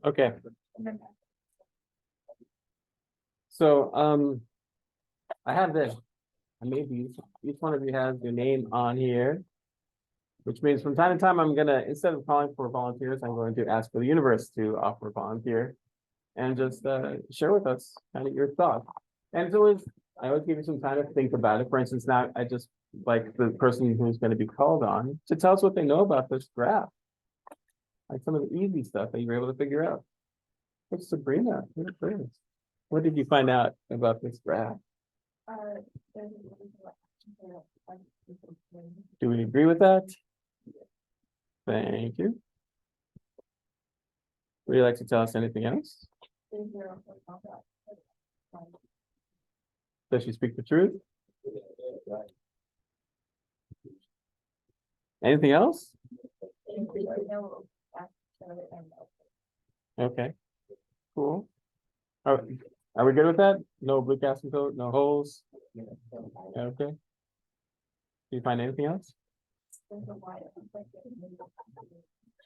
Okay. So I have this. Maybe each one of you has your name on here, which means from time to time I'm gonna, instead of calling for volunteers, I'm going to ask for the universe to offer a volunteer and just share with us kind of your thoughts. And it's always, I always give you some time to think about it. For instance, now I just like the person who's going to be called on to tell us what they know about this graph, like some of the easy stuff that you're able to figure out. It's Sabrina. What did you find out about this graph? Do we agree with that? Thank you. Would you like to tell us anything else? Does she speak the truth? Anything else? Okay, cool. Are we good with that? No blue casting code, no holes? Okay. Do you find anything else?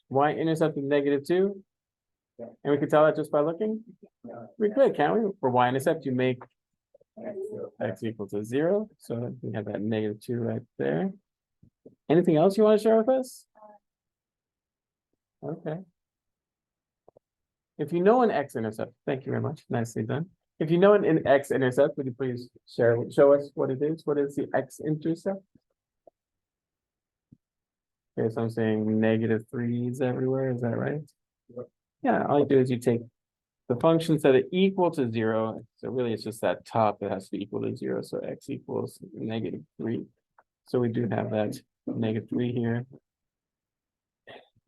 Y-intercept is -2. And we can tell that just by looking? We could, can't we? For y-intercept, you make x equal to 0. So we have that -2 right there. Anything else you want to share with us? Okay. If you know an x-intercept, thank you very much. Nicely done. If you know an x-intercept, would you please show us what it is? What is the x-intercept? Okay, so I'm saying -3s everywhere. Is that right? Yeah, all you do is you take the functions that are equal to 0. So really it's just that top that has to be equal to 0. So x equals -3. So we do have that -3 here.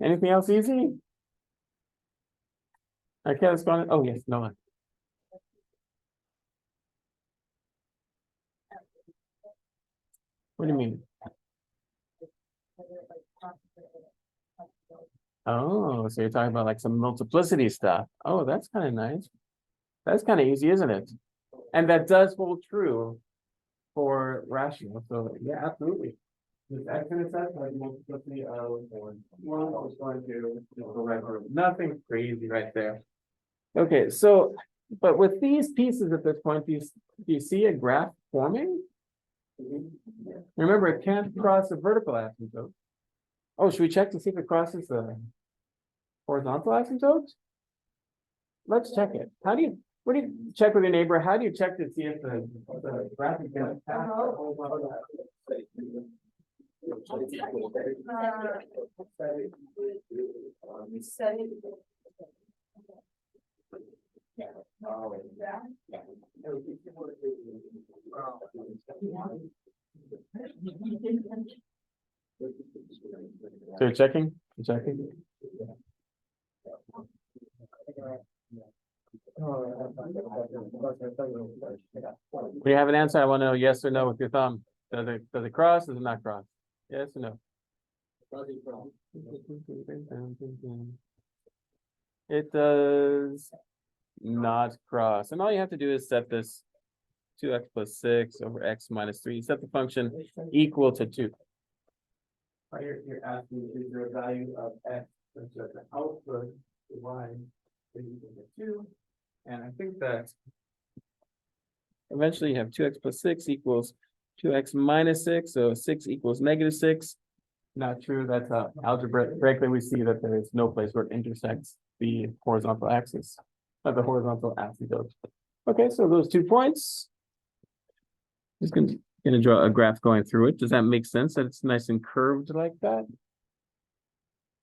Anything else easy? Okay, let's go on. Oh yes, no one. What do you mean? Oh, so you're talking about like some multiplicity stuff. Oh, that's kind of nice. That's kind of easy, isn't it? And that does hold true for rational. So yeah, absolutely. This x-intercept has multiplicity of 1 is going to the right room. Nothing crazy right there. Okay, so but with these pieces at this point, do you see a graph forming? Remember, it can't cross a vertical asymptote. Oh, should we check to see if it crosses the horizontal asymptote? Let's check it. What do you check with your neighbor? How do you check to see if the graph is going to pass the horizontal asymptote? So you're checking? You're checking? When you have an answer, I want to know yes or no with your thumb. Does it cross? Does it not cross? Yes or no? It does not cross. And all you have to do is set this 2x plus 6 over x minus 3. Set the function equal to 2. You're asking, is there a value of x such that the output to y is equal to 2? And I think that eventually you have 2x plus 6 equals 2x minus 6. So 6 equals -6. Not true. That's algebraically we see that there is no place where it intersects the horizontal axis, not the horizontal asymptote. Okay, so those 2 points. Just going to draw a graph going through it. Does that make sense that it's nice and curved like that?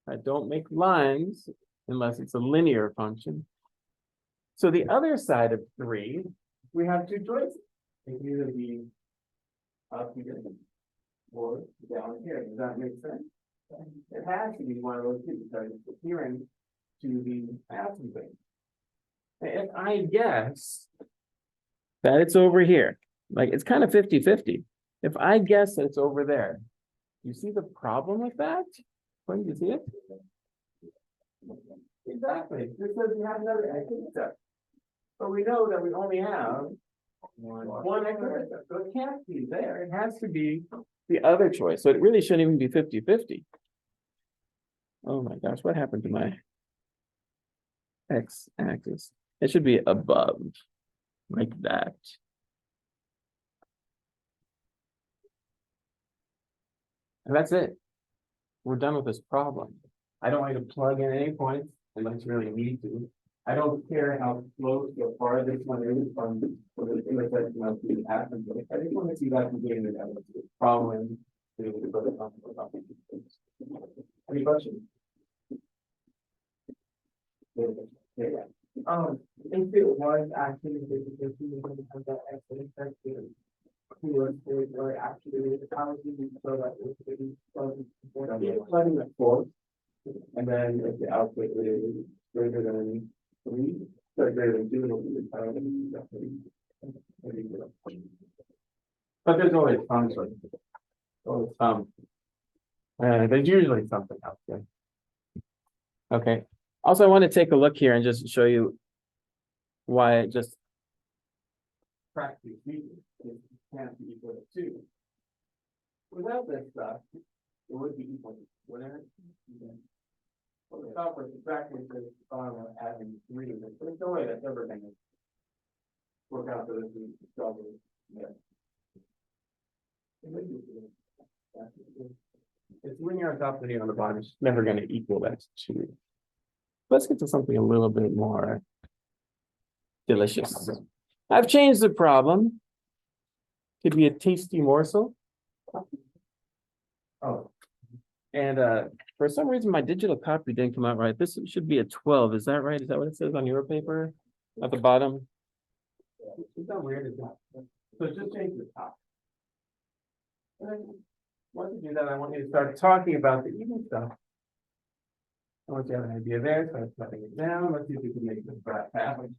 I don't make lines unless it's a linear function. So the other side of 3, we have 2 choices. It can either be up here or down here. Does that make sense? It has to be one of those two because it's adhering to the asymptote. If I guess that it's over here, like it's kind of 50-50. If I guess that it's over there, you see the problem with that? When you see it? Exactly. This says we have another x-intercept. But we know that we only have One x intercept. So it can't be there. It has to be the other choice. So it really shouldn't even be 50-50. Oh my gosh, what happened to my x-axis? It should be above, like that. And that's it. We're done with this problem. I don't want you to plug in any points unless you really need to. I don't care how close or far this one is from the intersection of the atoms. I just want to see that beginning of the problem. Any questions? If it was actually the that exponent or actually how do you show that it's letting the force, and then if the output is greater than 3, so greater than 2, it'll be the power. But there's always some sort of always some. There's usually something else there. Okay. Also, I want to take a look here and just show you why it just practically speaking, it can't be equal to 2. Without this stuff, it would be equal to whatever. Well, the software subtracting to adding 3, but there's no way that's ever going to work out for this solver. Yeah. It's linear on top, linear on the bottom. It's never going to equal that 2. Let's get to something a little bit more delicious. I've changed the problem. Could be a tasty morsel. Oh, and for some reason my digital copy didn't come out right. This should be a 12. Is that right? Is that what it says on your paper at the bottom? It's not weird, is that? So just change the top. And then once you do that, I want you to start talking about the even stuff. I want you to have an idea there, so I'm setting it down. Let's see if we can make this graph happen.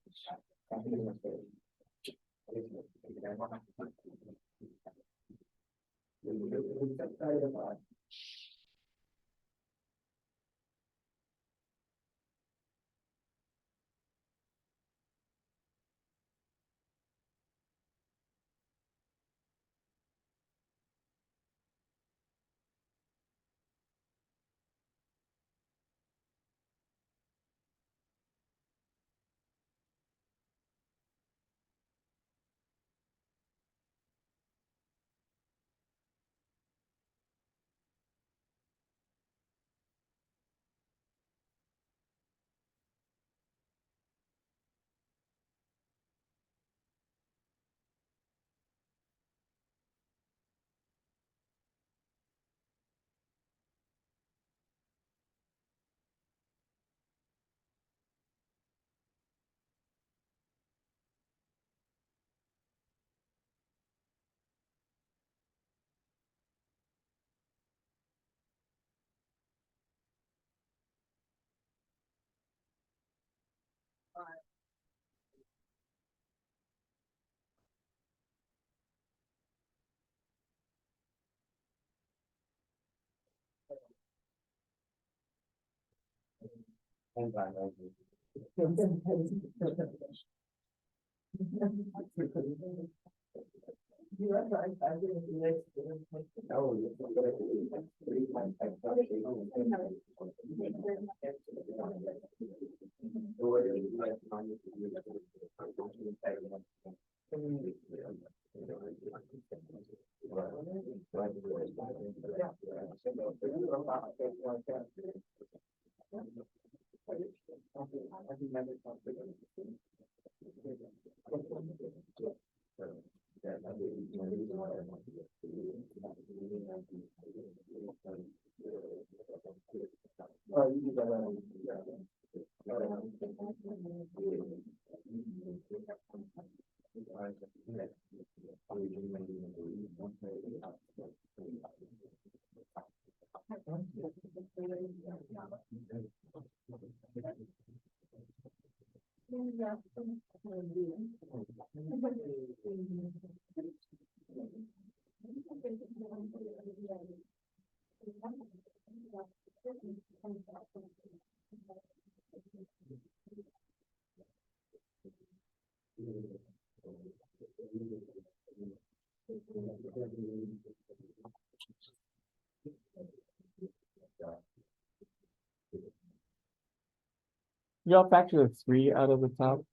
Y'all factor the 3 out of the top.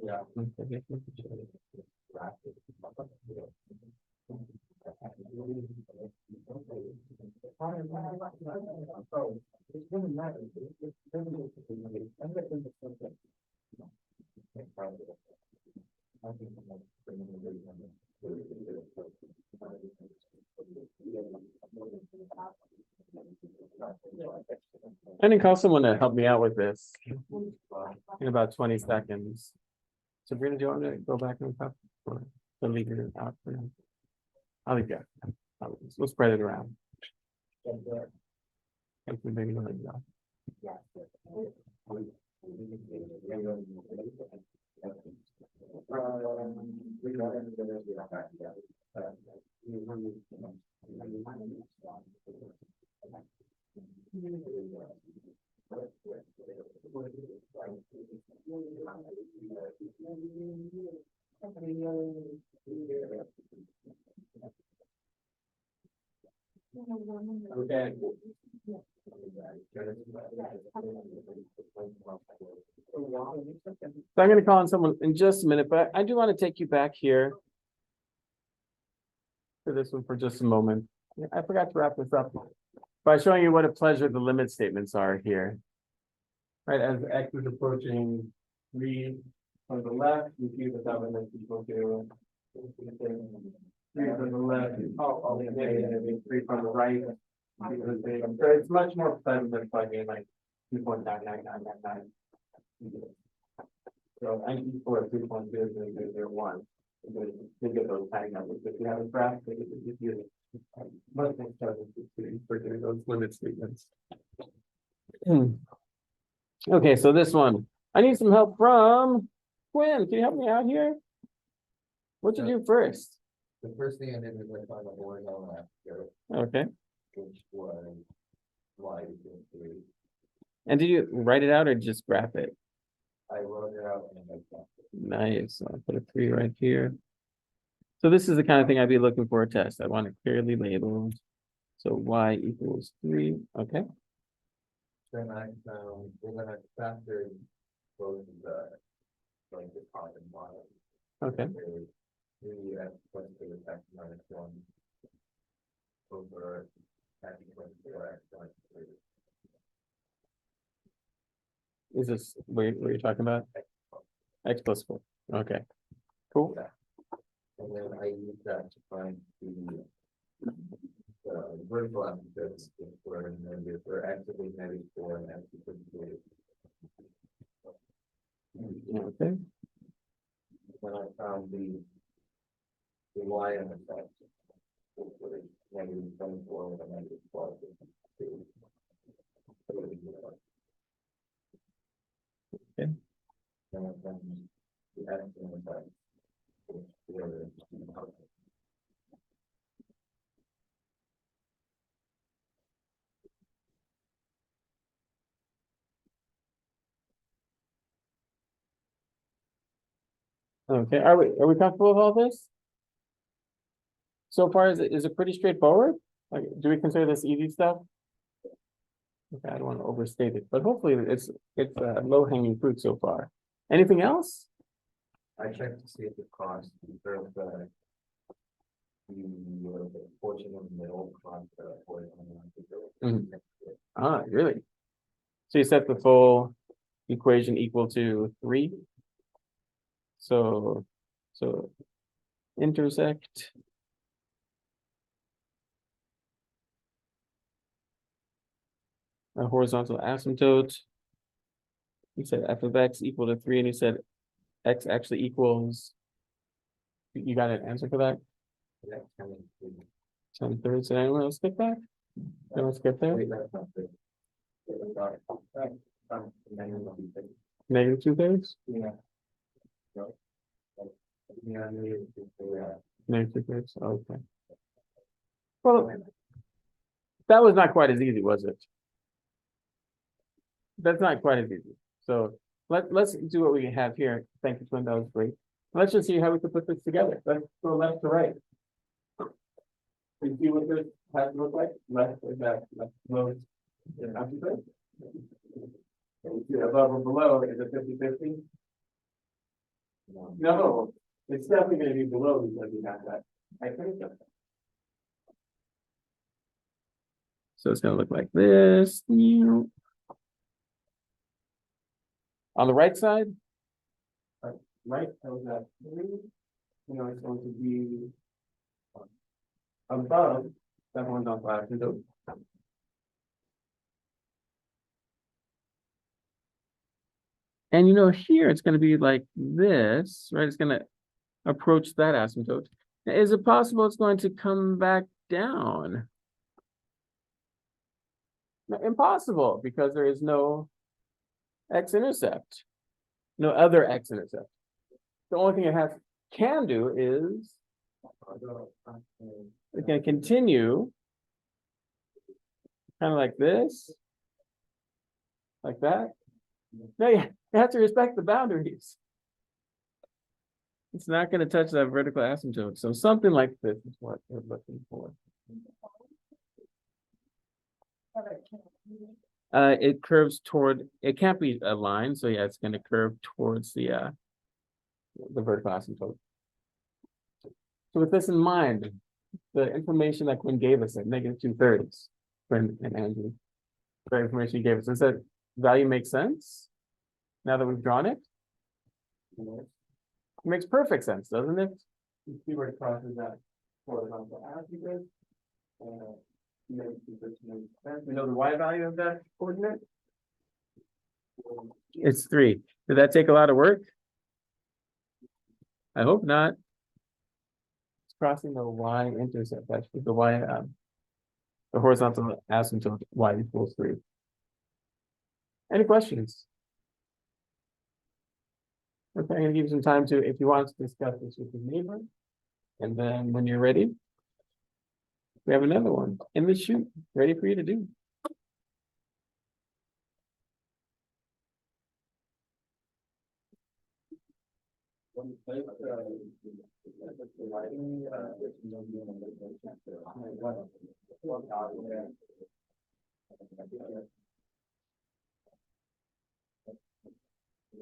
Yeah. Okay. I didn't call someone to help me out with this in about 20 seconds. Sabrina, do you want me to go back and talk or to leave it out for now? I'll leave it. We'll spread it around. Thank you, maybe let it go. Okay. So I'm going to call on someone in just a minute, but I do want to take you back here for this one for just a moment. I forgot to wrap this up by showing you what a pleasure the limit statements are here. Right, as x is approaching 3 on the left, you see that that limit is equal to 3 from the left, negative 3 from the right. So it's much more pleasant than plugging like 2.99999. So I need for 3.0001. To get those tiny numbers. If you have a graph, they just use it. Most things for doing those limit statements. Okay, so this one. I need some help from Quinn. Can you help me out here? What'd you do first? The first thing I did was I found the horizontal axis, Okay. which was y equals 3. And did you write it out or just graph it? I wrote it out and I graphed it. Nice. I'll put a 3 right here. So this is the kind of thing I'd be looking for a test. I want it clearly labeled. So y equals 3. Okay. Then I found we're gonna factor both the top and bottom. Okay. 3x plus 2x minus 1 over x plus 4x minus 3. Is this what you're talking about? X plus 4. Okay. Cool. And then I use that to find the vertical axis for negative or x equals -4 and x equals 3. Okay. When I found the y on the side, which was -24 with a -12. Okay. Then I found the x on the side, which was Okay. Are we comfortable with all this? So far, is it pretty straightforward? Like, do we consider this easy stuff? Okay, I don't want to overstate it, but hopefully it's low hanging fruit so far. Anything else? I checked to see if the cost for the portion of the middle cost for Ah, really? So you set the full equation equal to 3. So intersect. A horizontal asymptote. You said f of x equal to 3, and you said x actually equals. You got an answer for that? 10/3. Did anyone else get that? Anyone skip there? Negative 2/3? Yeah. Negative 2/3. Okay. Well, that was not quite as easy, was it? That's not quite as easy. So let's do what we have here. Thank you, Twin. That was great. Let's just see how we can put this together. Let's go left to right. You see what this has to look like? Left or back, left, lowest. Above or below, is it 50-50? No, it's definitely gonna be below because we have that. I think so. So it's gonna look like this. On the right side? Right, that was that 3. It's going to be above that one's on 5. And here it's going to be like this, right? It's going to approach that asymptote. Now, is it possible it's going to come back down? No, impossible, because there is no x-intercept, no other x-intercept. The only thing it can do is it can continue kind of like this, like that. No, you have to respect the boundaries. It's not going to touch that vertical asymptote. So something like this is what we're looking for. It curves toward, it can't be a line. So yeah, it's going to curve towards the vertical asymptote. So with this in mind, the information that Quinn gave us at -2/3, Quinn and Andrew, the information he gave us, does that value make sense now that we've drawn it? It makes perfect sense, doesn't it? You see where it crosses that horizontal asymptote. We know the y value of that coordinate. It's 3. Did that take a lot of work? I hope not. It's crossing the y-intercept, actually the the horizontal asymptote y equals 3. Any questions? Okay, I'm going to give you some time to, if you want to discuss this with your neighbor. And then when you're ready, we have another one in the chute ready for you to do.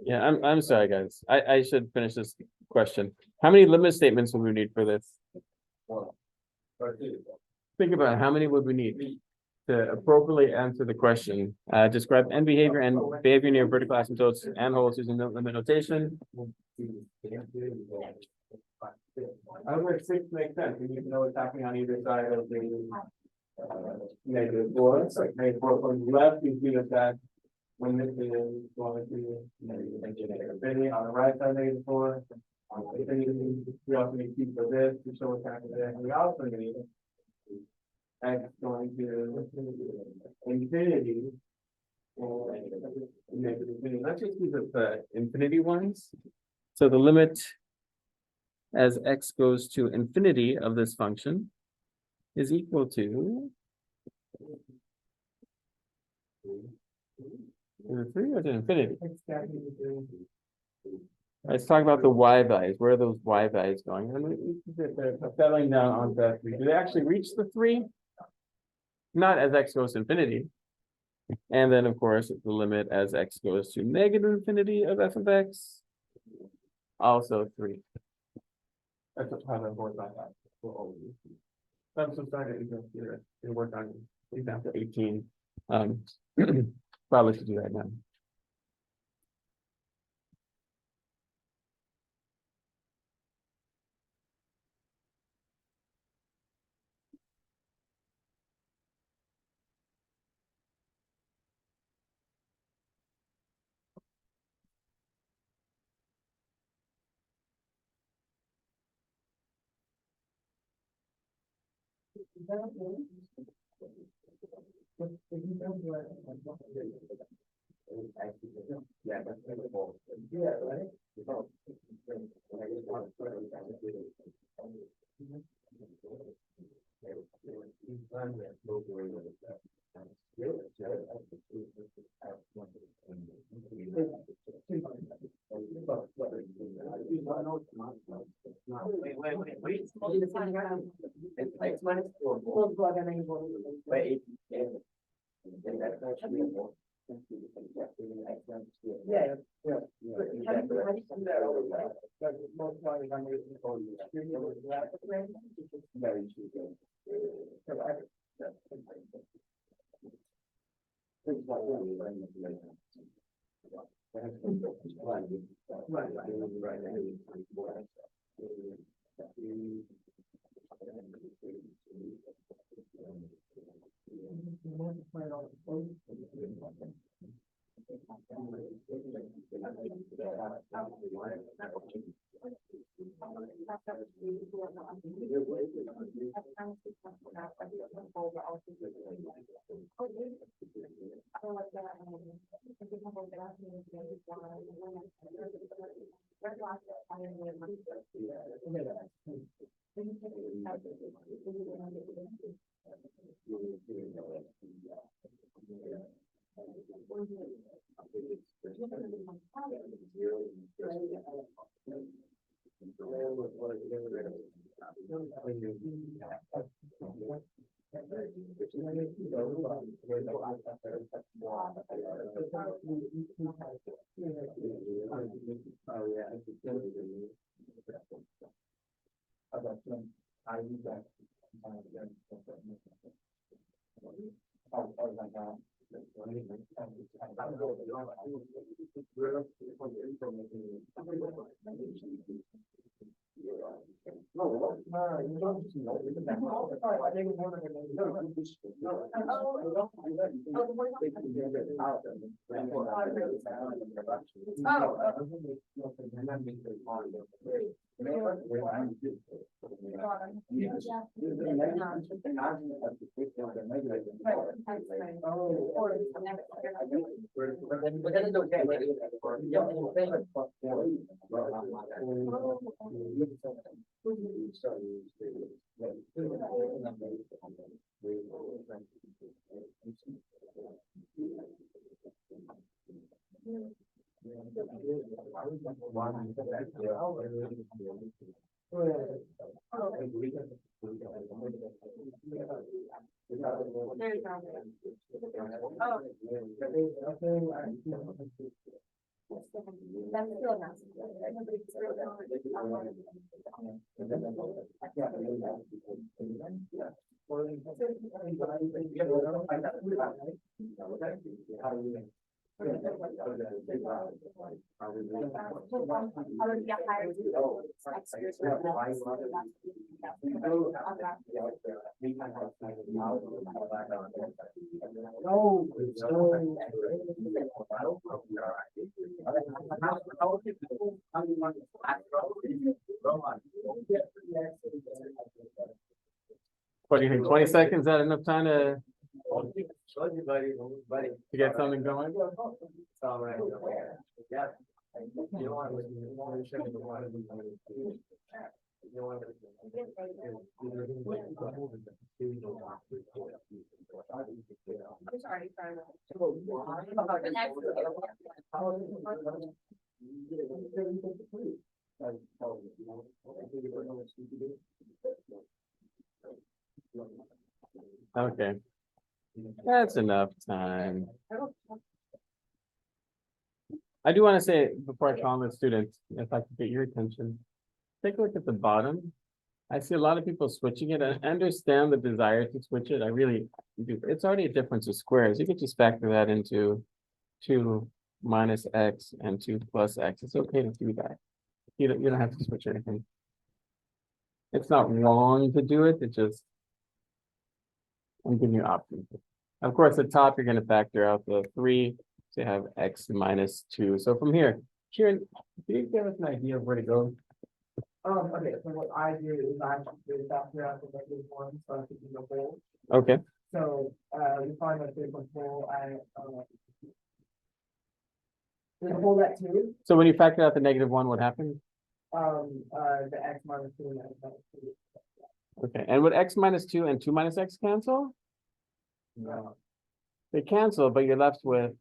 Yeah, I'm sorry, guys. I should finish this question. How many limit statements would we need for this? Think about it. How many would we need to appropriately answer the question? Describe end behavior and behavior near vertical asymptotes and holes using limit notation. I would think 6 makes sense. We need to know what's happening on either side of the -4. It's like -4 from the left. You see that when this is going to infinity on the right side -4. On infinity, we also need to keep for this to show what's happening there. And we also need x going to infinity. Let's just use the infinity ones. So the limit as x goes to infinity of this function is equal to 3 or to infinity. Let's talk about the y values. Where are those y values going? And they're settling down on that 3. Do they actually reach the 3? Not as x goes to infinity. And then, of course, the limit as x goes to -infinity of f of x, also 3. That's how that works on that. I'm so sorry to work on example 18. Probably should do that now. Yeah, that's yeah, right. It's minus four. Wait, then that's not true anymore. Yeah, yeah. Very true. What do you think? 20 seconds? Is that enough time to get something going? Yeah. Okay. That's enough time. I do want to say before I call on the students, if I could get your attention, take a look at the bottom. I see a lot of people switching it. I understand the desire to switch it. I really do. It's already a difference of squares. You could just factor that into 2 minus x and 2 plus x. It's okay to do that. You don't have to switch anything. It's not wrong to do it. It just, I'm giving you options. Of course, at the top, you're going to factor out the 3. So you have x minus 2. So from here, Kieran, can you give us an idea of where to go? Okay, so what I do is I actually factor out the negative one, so I can do the whole. Okay. So, we find that there's a whole, there's a whole that too, So when you factor out the -1, what happens? the x minus 2 and x minus 2. Okay, and would x minus 2 and 2 minus x cancel? No. They cancel, but you're left with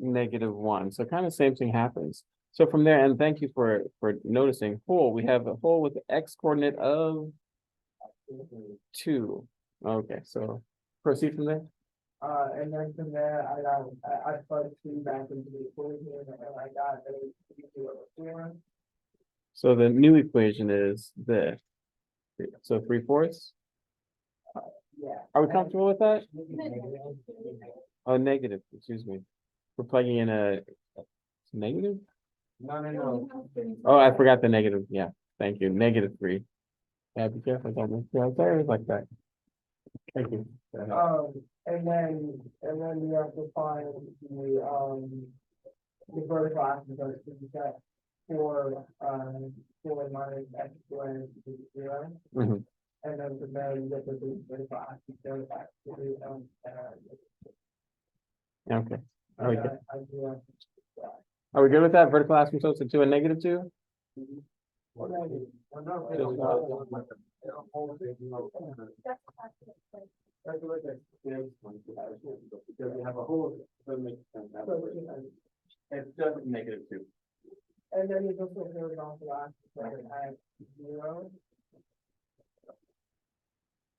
-1. So kind of same thing happens. So from there, and thank you for noticing hole, we have a hole with the x coordinate of 2. Okay, so proceed from there. And then from there, I plugged 2 back into the equation, and I got a 4. So the new equation is this. So 3/4. Yeah. Are we comfortable with that? Oh, negative, excuse me. We're plugging in a negative? No. Oh, I forgot the negative. Yeah, thank you. -3. Yeah, be careful. Don't make errors like that. Thank you. And then we have to find the vertical axis of the set for 4 minus x squared is 0. Mhm. And then from there, you get the vertical axis there back to the Okay. Are we good? I do. Are we good with that? Vertical asymptotes of 2 and -2? Because we have a whole, that makes sense. It's just -2. And then you just look at on the last at 0,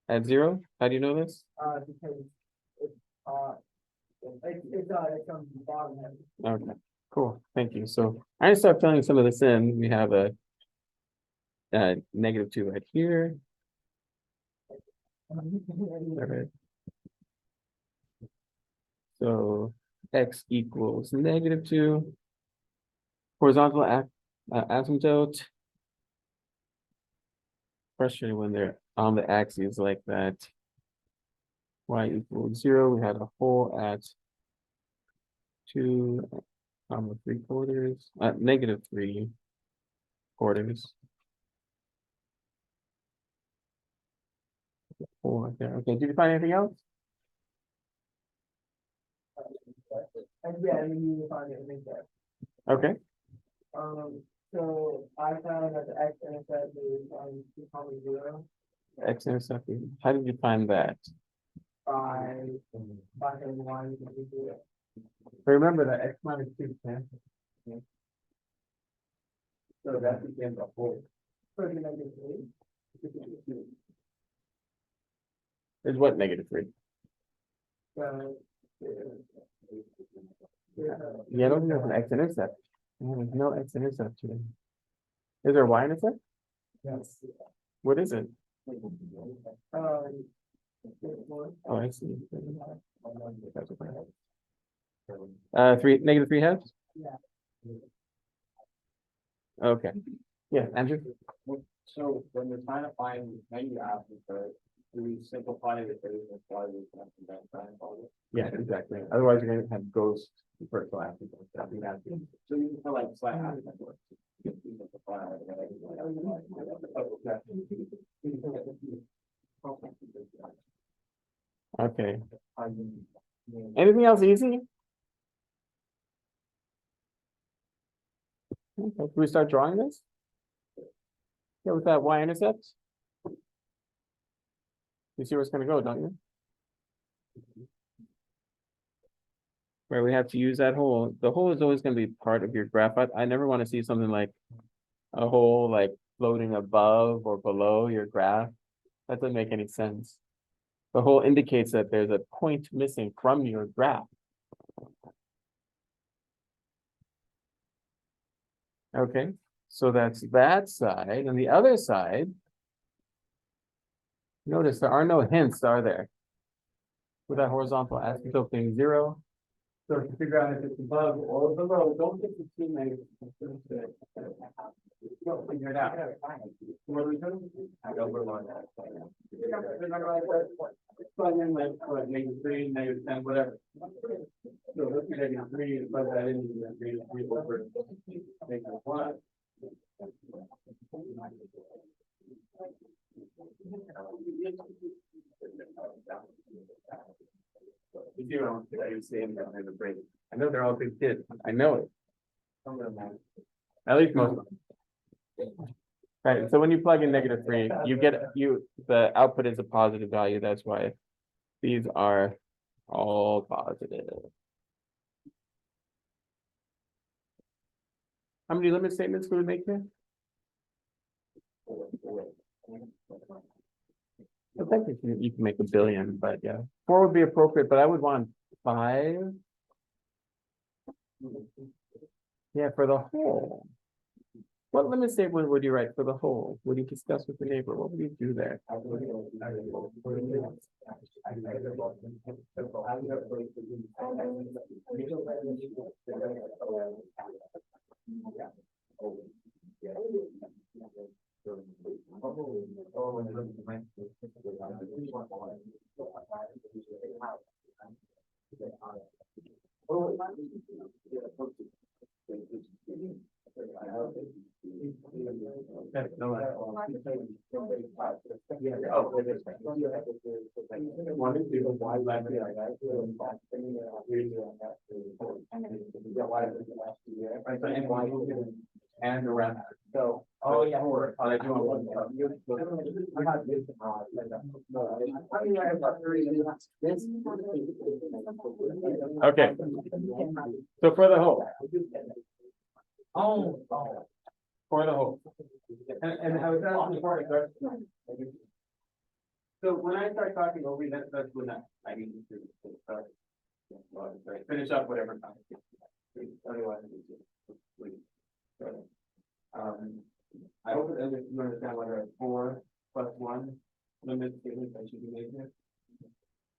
At 0? How do you know this? because it's on the bottom end. Okay, cool. Thank you. So I'm gonna start filling some of this in. We have a -2 right here. Alright. So x equals -2. Horizontal asymptote. Frustrating when they're on the axes like that. Y equals 0. We had a hole at 2, 3/4, -3/4. 4 right there. Okay, did you find anything else? And yeah, and then you find it right there. Okay, So I found that the x-intercept is 0. x-intercept. How did you find that? By finding one to be 0. Remember that x minus 2 cancels. So that becomes a whole. So the -3. Is what -3? So. Yeah, I don't think there's an x-intercept. There's no x-intercept here. Is there a y-intercept? Yes. What is it? Um. Oh, I see. 3 -3 halves? Yeah. Okay. Yeah, Andrew? So when we're trying to find menu asymptote, do we simplify the equation why we can have to Yeah, exactly. Otherwise, you're gonna have ghost vertical asymptotes. I think that's it. So you can put like slight asymptote. Okay. Anything else easy? Okay, can we start drawing this? Yeah, with that y-intercept? You see where it's gonna go, don't you? Where we have to use that hole. The hole is always gonna be part of your graph. I never want to see something like a hole like floating above or below your graph. That doesn't make any sense. The hole indicates that there's a point missing from your graph. Okay, so that's that side, and the other side. Notice there are no hints, are there? With that horizontal asymptote being 0. So to figure out if it's above or below, don't get the two negatives. Don't figure it out. What are we doing? Plug in like what, -3, -10, whatever. So let's do -3 and plug that in. -3 over -1. You see what I'm saying? In the break. I know they're all big kids. I know it. Some of them. At least most of them. Right, so when you plug in -3, you get the output is a positive value. That's why these are all positive. How many limit statements can we make here? I think you can make a billion, but yeah, 4 would be appropriate, but I would want 5. Yeah, for the whole. What limit statement would you write for the whole? Would you discuss with the neighbor? What would you do there? And around. So, oh yeah. Okay. So for the whole. Oh. For the whole. And I was asking before I start. So when I start talking over, that's when I need to start. Finish up whatever time. Otherwise, I hope that you understand what a 4 plus 1 limit statement that should be made here.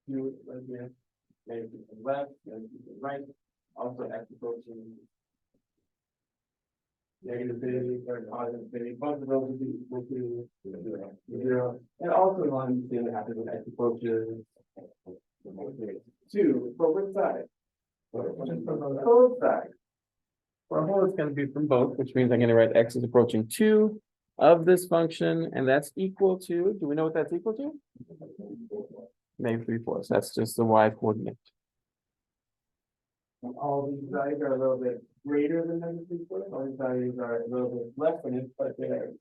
2 right here, negative to the left, negative to the right, also x approaching negative infinity or positive infinity. Both of those will be equal to 0. And also one thing that happens when x approaches 2 for which side? Both sides. For a whole, it's going to be from both, which means I'm going to write x is approaching 2 of this function, and that's equal to, do we know what that's equal to? Negative 3/4. That's just the y coordinate. And all these values are a little bit greater than negative 3/4. All these values are a little bit less than it, but they're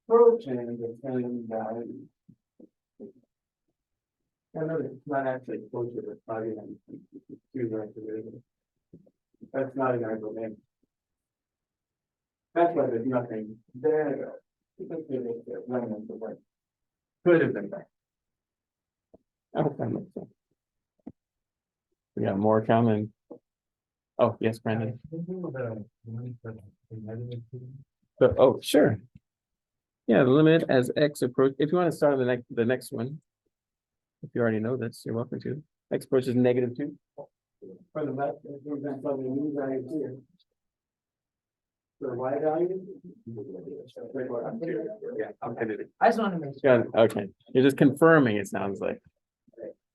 approaching the same value. And notice it's not actually closer to probably than 2 right there. That's not an argument. That's why there's nothing there. Could have been there. I hope that makes sense. We got more coming. Oh, yes, Brandon. So, oh, sure. Yeah, the limit as x approach. If you want to start on the next one, if you already know this, you're welcome to. X approaches negative 2. For the left, we're going to plug in new values here. The y value? I just want to make Yeah, okay. You're just confirming, it sounds like.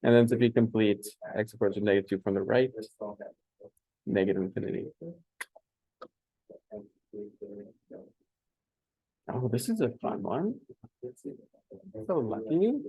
And then to be complete, x approaches negative 2 from the right, negative infinity. Oh, this is a fun one. So lucky.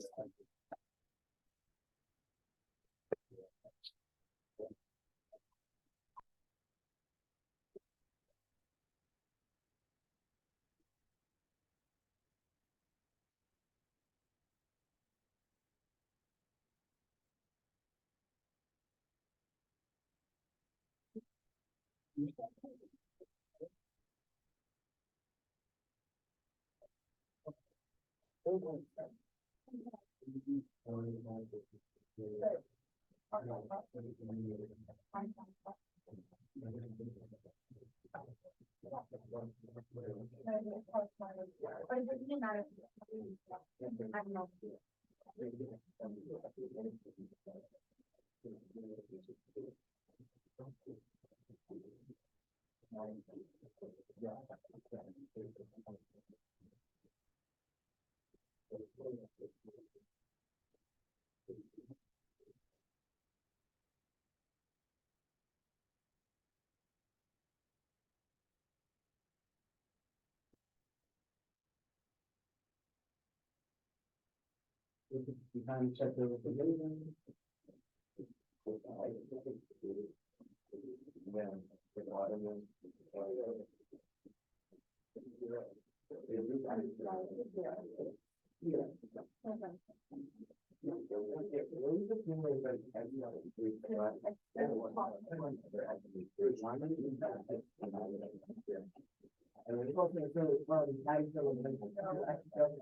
And it's also really fun, nice little thing.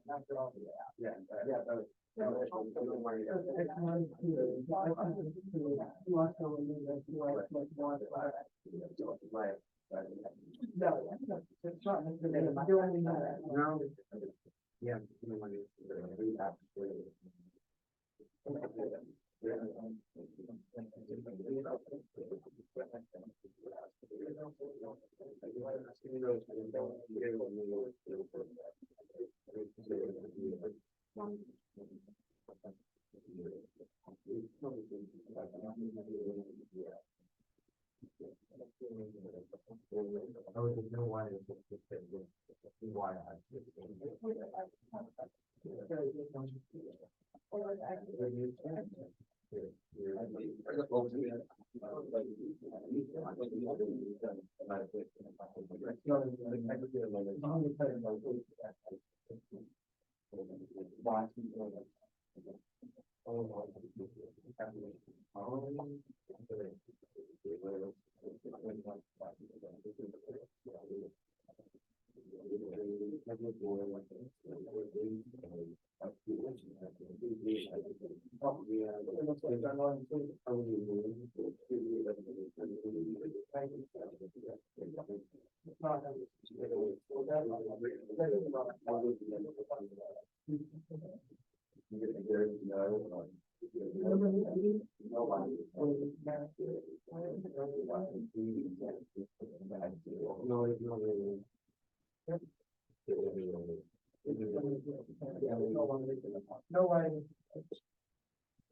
After all, Yeah. No, it's not necessarily doing that. No. Yeah. No way.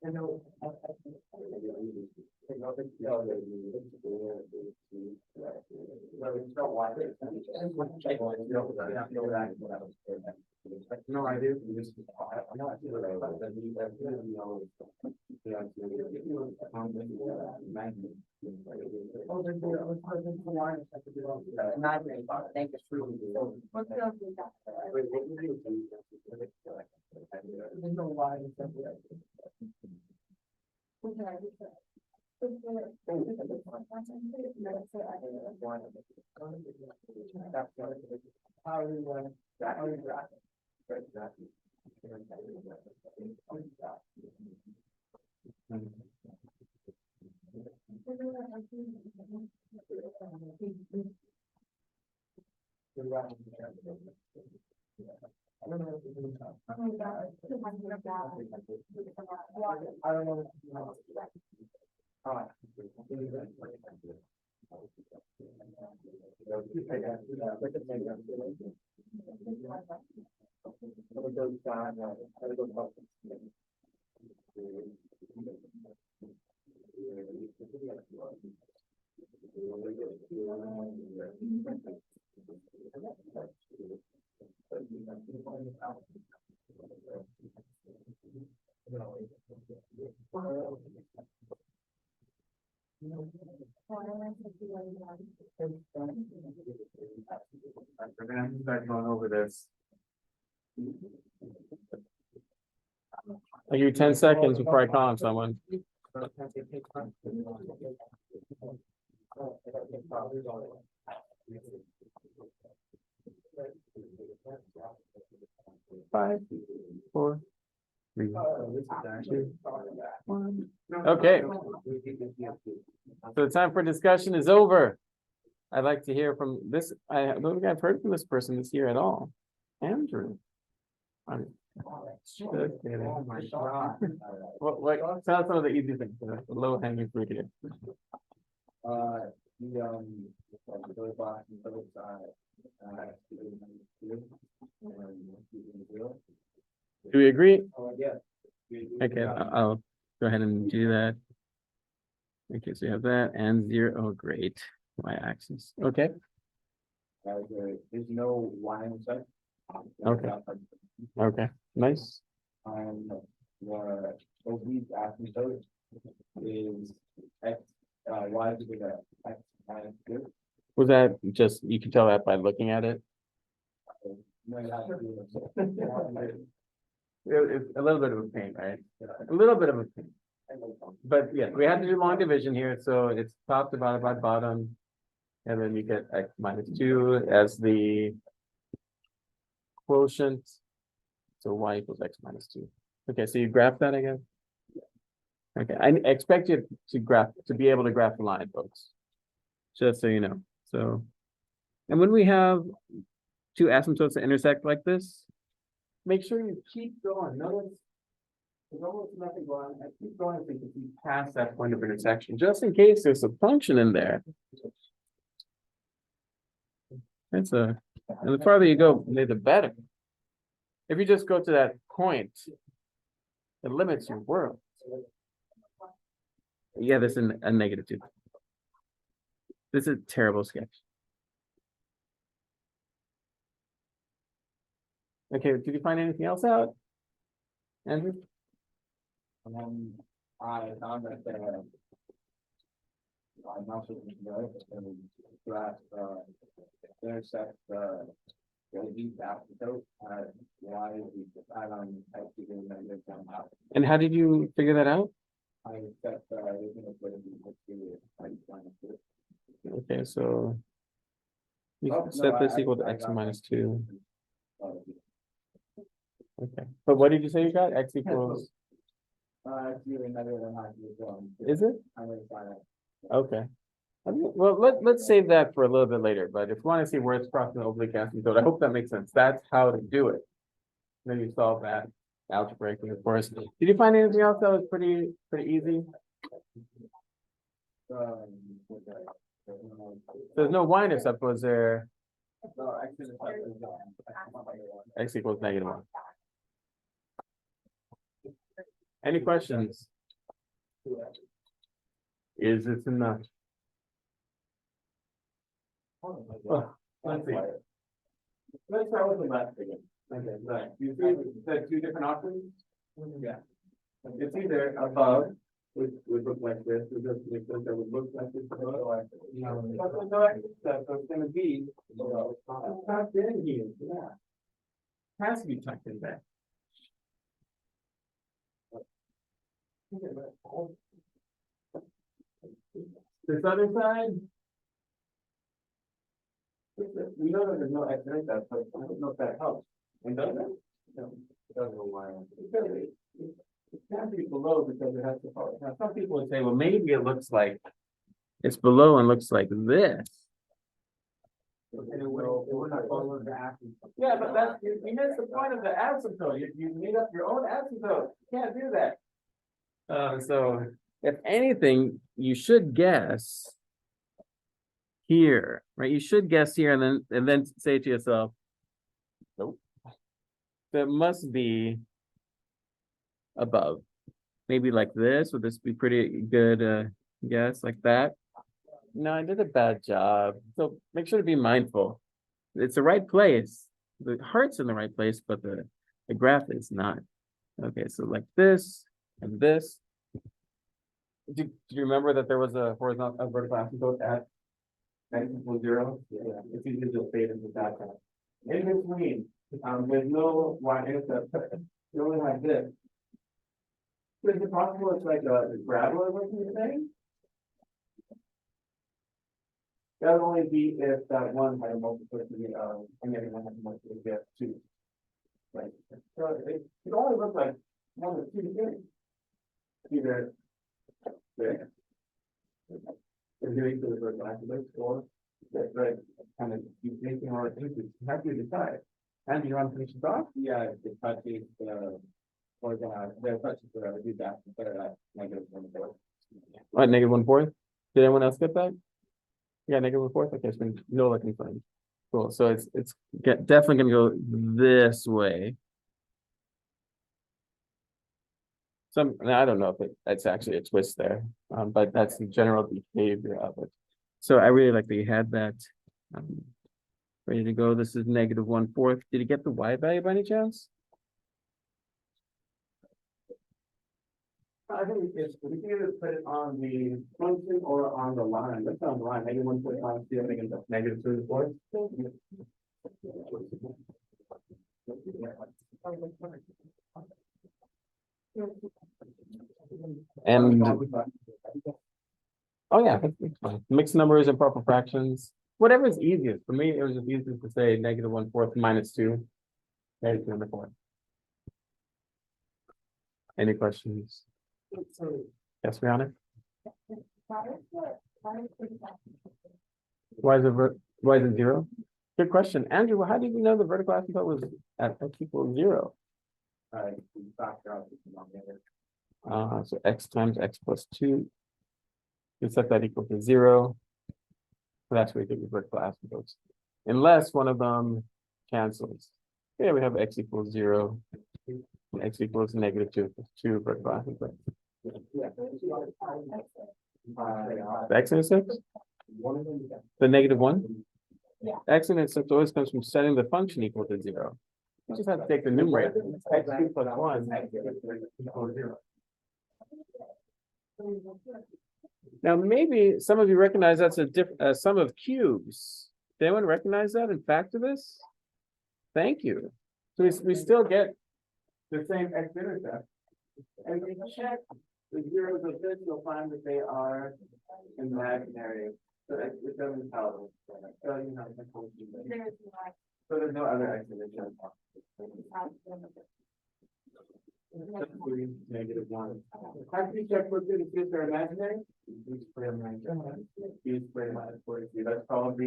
I know. No, I do. There's no line in separate. I don't know. We're gonna have to start going over this. I'll give you 10 seconds before I call on someone. 5, 4, 3, 2, 1. Okay. So the time for discussion is over. I'd like to hear from this. I don't think I've heard from this person this year at all. Andrew. Just kidding. What tell us some of the easy things, the low hanging fruit here. Do we agree? Okay, I'll go ahead and do that. Okay, so you have that and 0. Oh, great. Y-axis. Okay. There's no line in sight. Okay. Okay. Nice. What these asking so is x, y is equal to x minus 2. Was that just, you can tell that by looking at it? No, you have to do It's a little bit of a pain, right? A little bit of a pain. But yeah, we have to do long division here, so it's top divided by bottom. And then you get x minus 2 as the quotient. So y equals x minus 2. Okay, so you graph that again? Okay, I expect you to be able to graph the line, folks. Just so you know. So, and when we have two asymptotes that intersect like this, make sure you keep going. Notice there's almost nothing going on. Keep going so you can see past that point of intersection, just in case there's a function in there. And the farther you go, the better. If you just go to that point, it limits your world. Yeah, this is a negative 2. This is a terrible sketch. Okay, did you find anything else out, Andrew? I found that I'm not sure and graph intersect the deep asymptote at y is defined on x equals negative 1 half. And how did you figure that out? I set everything is going to be Okay, so you Oh, set no, this I- equal to I x got minus that. 2. Okay, but what did you say you got? X equals, It's really negative 1 half. is it? I'm going to find out. Okay. Well, let's save that for a little bit later, but if you want to see where it's crossing the oblique asymptote, I hope that makes sense. That's how to do it. Then you solve that algebraically, of course. Did you find anything else that was pretty easy? There's no y-intercept, was there? No, X equals negative 1. Any questions? Is this enough? Oh, let's see. Let's start with the left again. Okay, right. You see the two different options? Yeah. It's either above, which would look like this, or just like this, that would look like this. But there's no extra step, so it's gonna be below. It's tucked in here, yeah. Has to be tucked in there. This other side. We know that there's no X intercept, but I don't know if that helps. And does it? No, it doesn't know why. It can't be below because it has to follow. Now, some people would say, well, maybe it looks like it's below and looks like this. Yeah, but that's, you missed the point of the asymptote. You made up your own asymptote. You can't do that. So if anything, you should guess here, right? You should guess here and then say to yourself, nope. That must be above. Maybe like this. Would this be pretty good guess like that? No, I did a bad job. So make sure to be mindful. It's the right place. The heart's in the right place, but the graph is not. Okay, so like this and this. Do you remember that there was a horizontal vertical asymptote at x equals 0? Yeah, it's easy to just fade into that. In between, there's no y-intercept. You only have this. Is it possible it's like a gravel or something you're saying? That would only be if that one had a multiplicity of, and every one had a multiplicity of 2. Right. So it only looks like one of 2 things. Either there. They're doing for the first asymptote, or that's right, kind of you making all the things, you have to decide. And do you want to finish it off? Yeah, it touches or the touches do that, but negative 1/4. What, negative 1/4? Did anyone else get that? Yeah, negative 1/4. Okay, so no looking fine. Cool. So it's definitely gonna go this way. I don't know if it's actually a twist there, but that's the general behavior of it. So I really like that you had that ready to go. This is negative 1/4. Did you get the y value by any chance? I think we can either put it on the function or on the line. Let's on the line. Negative 1/4 see if I can get negative 3/4. And Oh, yeah, that's fine. Mixed numbers and proper fractions, whatever is easiest. For me, it was just easiest to say -1/4 minus 2. Negative 2/4. Any questions? Yes, Rihanna? Why is it 0? Good question. Andrew, how did you know the vertical asymptote was at x equals 0? We factor out the denominator. So x times x plus 2. You set that equal to 0. So that's where you get your vertical asymptotes. Unless one of them cancels. Yeah, we have x equals 0. And x equals -2 plus 2 vertical asymptotes. The x-intercept? The -1? Yeah. X-intercept always comes from setting the function equal to 0. You just have to take the numerator. x2 plus 1 equals 0. Now, maybe some of you recognize that's a sum of cubes. Does anyone recognize that and factor this? Thank you. So we still get the same x-intercept. And we check the zeros of this, you'll find that they are imaginary. So it doesn't tell us. So there's no other explanation. -1. After you check what's in the are imaginary, you square -1. You square -42. That's called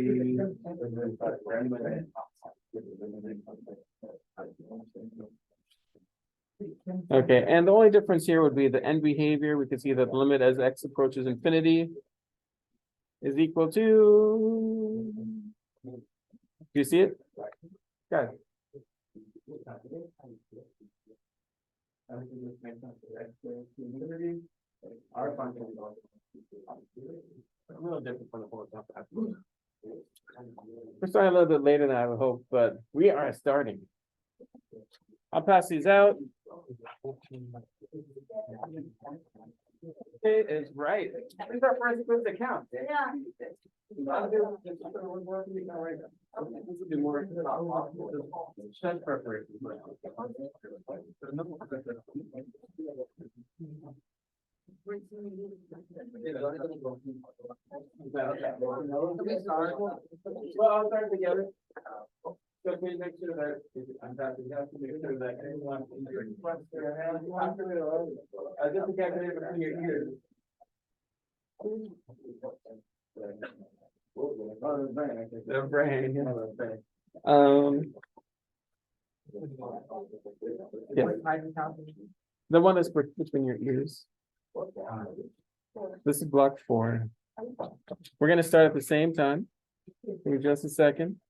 Okay, and the only difference here would be the end behavior. We can see that the limit as x approaches infinity is equal to. Do you see it? Guys. Our function is also a little different from the whole stuff. We're starting a little bit later than I would hope, but we are starting. I'll pass these out. It is right. This is our first quiz account. Yeah. Check preparation. Well, I'll start together. So please make sure that I'm happy to make sure that anyone in your just to calculate between your ears. The brain. Yeah. The one that's between your ears. This is block 4. We're gonna start at the same time. Give me just a second.